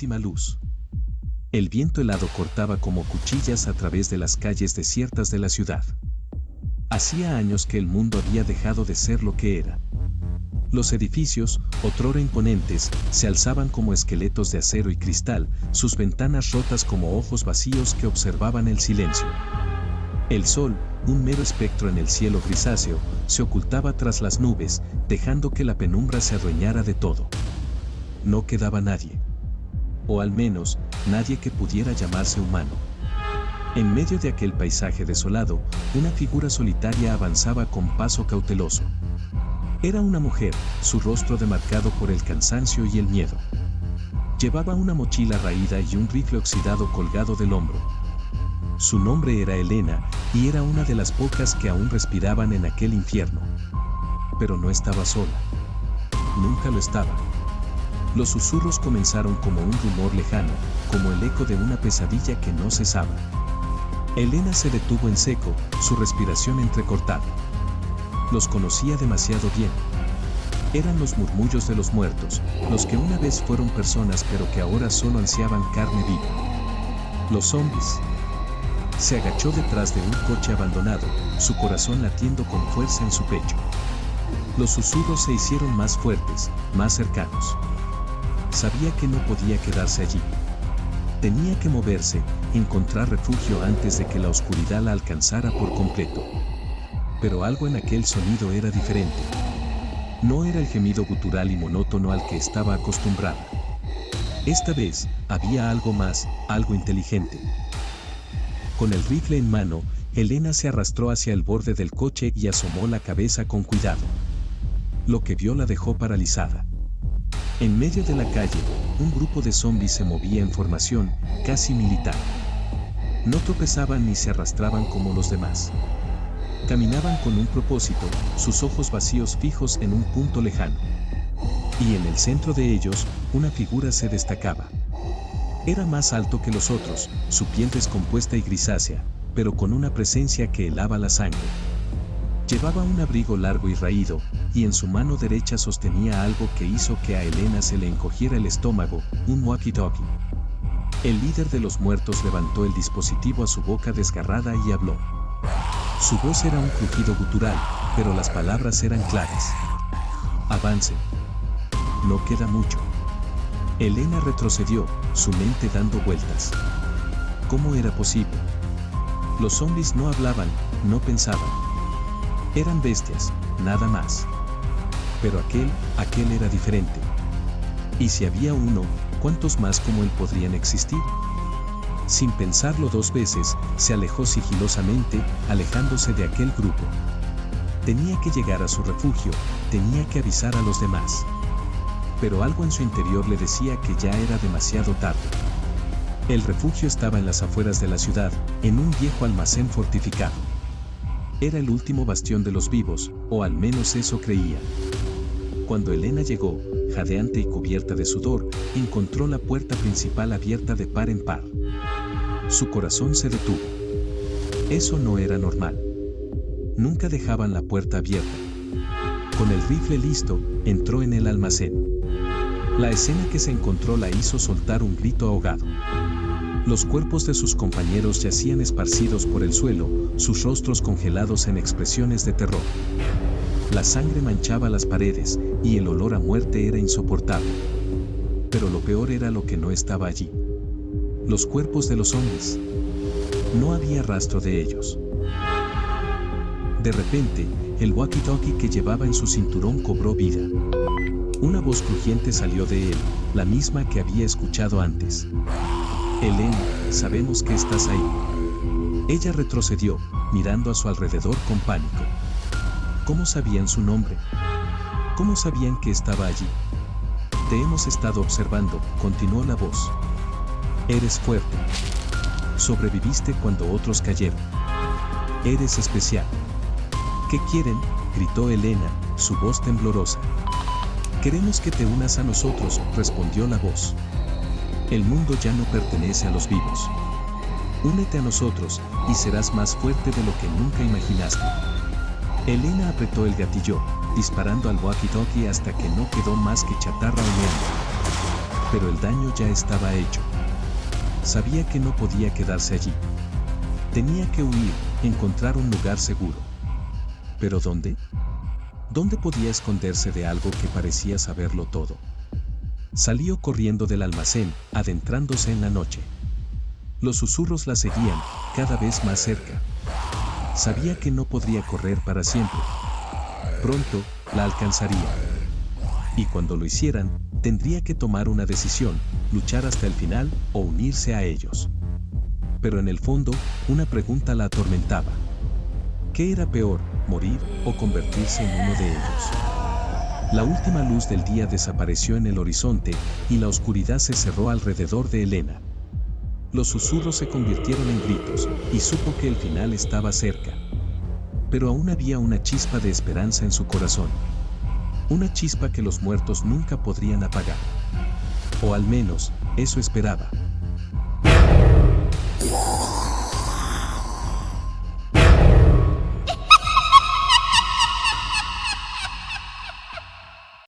última luz. El viento helado cortaba como cuchillas a través de las calles desiertas de la ciudad. Hacía años que el mundo había dejado de ser lo que era. Los edificios, otrora imponentes, se alzaban como esqueletos de acero y cristal, sus ventanas rotas como ojos vacíos que observaban el silencio. El sol, un mero espectro en el cielo grisáceo, se ocultaba tras las nubes, dejando que la penumbra se adueñara de todo. No quedaba nadie. O al menos, nadie que pudiera llamarse humano. En medio de aquel paisaje desolado, una figura solitaria avanzaba con paso cauteloso. Era una mujer, su rostro demarcado por el cansancio y el miedo. Llevaba una mochila raída y un rifle oxidado colgado del hombro. Su nombre era Elena, y era una de las pocas que aún respiraban en aquel infierno. Pero no estaba sola. Nunca lo estaba. Los susurros comenzaron como un rumor lejano, como el eco de una pesadilla que no cesaba. Elena se detuvo en seco, su respiración entrecortada. Los conocía demasiado bien. Eran los murmullos de los muertos, los que una vez fueron personas pero que ahora solo ansiaban carne viva. Los zombies. Se agachó detrás de un coche abandonado, su corazón latiendo con fuerza en su pecho. Los susurros se hicieron más fuertes, más cercanos. Sabía que no podía quedarse allí. Tenía que moverse, encontrar refugio antes de que la oscuridad la alcanzara por completo. Pero algo en aquel sonido era diferente. No era el gemido gutural y monótono al que estaba acostumbrada. Esta vez, había algo más, algo inteligente. Con el rifle en mano, Elena se arrastró hacia el borde del coche y asomó la cabeza con cuidado. Lo que vio la dejó paralizada. En medio de la calle, un grupo de zombies se movía en formación, casi militar. No tropezaban ni se arrastraban como los demás. Caminaban con un propósito, sus ojos vacíos fijos en un punto lejano. Y en el centro de ellos, una figura se destacaba. Era más alto que los otros, su piel descompuesta y grisácea, pero con una presencia que helaba la sangre. Llevaba un abrigo largo y raído, y en su mano derecha sostenía algo que hizo que a Elena se le encogiera el estómago, un walkie-talkie. El líder de los muertos levantó el dispositivo a su boca desgarrada y habló. Su voz era un crujido gutural, pero las palabras eran claras. Avance. No queda mucho. Elena retrocedió, su mente dando vueltas. ¿Cómo era posible? Los zombies no hablaban, no pensaban. Eran bestias, nada más. Pero aquel era diferente. Y si había uno, ¿cuántos más como él podrían existir? Sin pensarlo dos veces, se alejó sigilosamente, alejándose de aquel grupo. Tenía que llegar a su refugio, tenía que avisar a los demás. Pero algo en su interior le decía que ya era demasiado tarde. El refugio estaba en las afueras de la ciudad, en un viejo almacén fortificado. Era el último bastión de los vivos, o al menos eso creía. Cuando Elena llegó, jadeante y cubierta de sudor, encontró la puerta principal abierta de par en par. Su corazón se detuvo. Eso no era normal. Nunca dejaban la puerta abierta. Con el rifle listo, entró en el almacén. La escena que se encontró la hizo soltar un grito ahogado. Los cuerpos de sus compañeros yacían esparcidos por el suelo, sus rostros congelados en expresiones de terror. La sangre manchaba las paredes, y el olor a muerte era insoportable. Pero lo peor era lo que no estaba allí. Los cuerpos de los hombres. No había rastro de ellos. De repente, el walkie-talkie que llevaba en su cinturón cobró vida. Una voz crujiente salió de él, la misma que había escuchado antes. Elena, sabemos que estás ahí. Ella retrocedió, mirando a su alrededor con pánico. ¿Cómo sabían su nombre? ¿Cómo sabían que estaba allí? Te hemos estado observando, continuó la voz. Eres fuerte. Sobreviviste cuando otros cayeron. Eres especial. ¿Qué quieren?, gritó Elena, su voz temblorosa. Queremos que te unas a nosotros, respondió la voz. El mundo ya no pertenece a los vivos. Únete a nosotros, y serás más fuerte de lo que nunca imaginaste. Elena apretó el gatillo, disparando al walkie-talkie hasta que no quedó más que chatarra humeante. pero el daño ya estaba hecho. Sabía que no podía quedarse allí. Tenía que huir, encontrar un lugar seguro. ¿Pero dónde? ¿Dónde podía esconderse de algo que parecía saberlo todo? Salió corriendo del almacén, adentrándose en la noche. Los susurros la seguían, cada vez más cerca. Sabía que no podría correr para siempre. Pronto, la alcanzaría. Y cuando lo hicieran, tendría que tomar una decisión, luchar hasta el final o unirse a ellos. Pero en el fondo, una pregunta la atormentaba. ¿Qué era peor, morir o convertirse en uno de ellos? La última luz del día desapareció en el horizonte y la oscuridad se cerró alrededor de Elena. Los susurros se convirtieron en gritos y supo que el final estaba cerca. Pero aún había una chispa de esperanza en su corazón. Una chispa que los muertos nunca podrían apagar. O al menos, eso esperaba.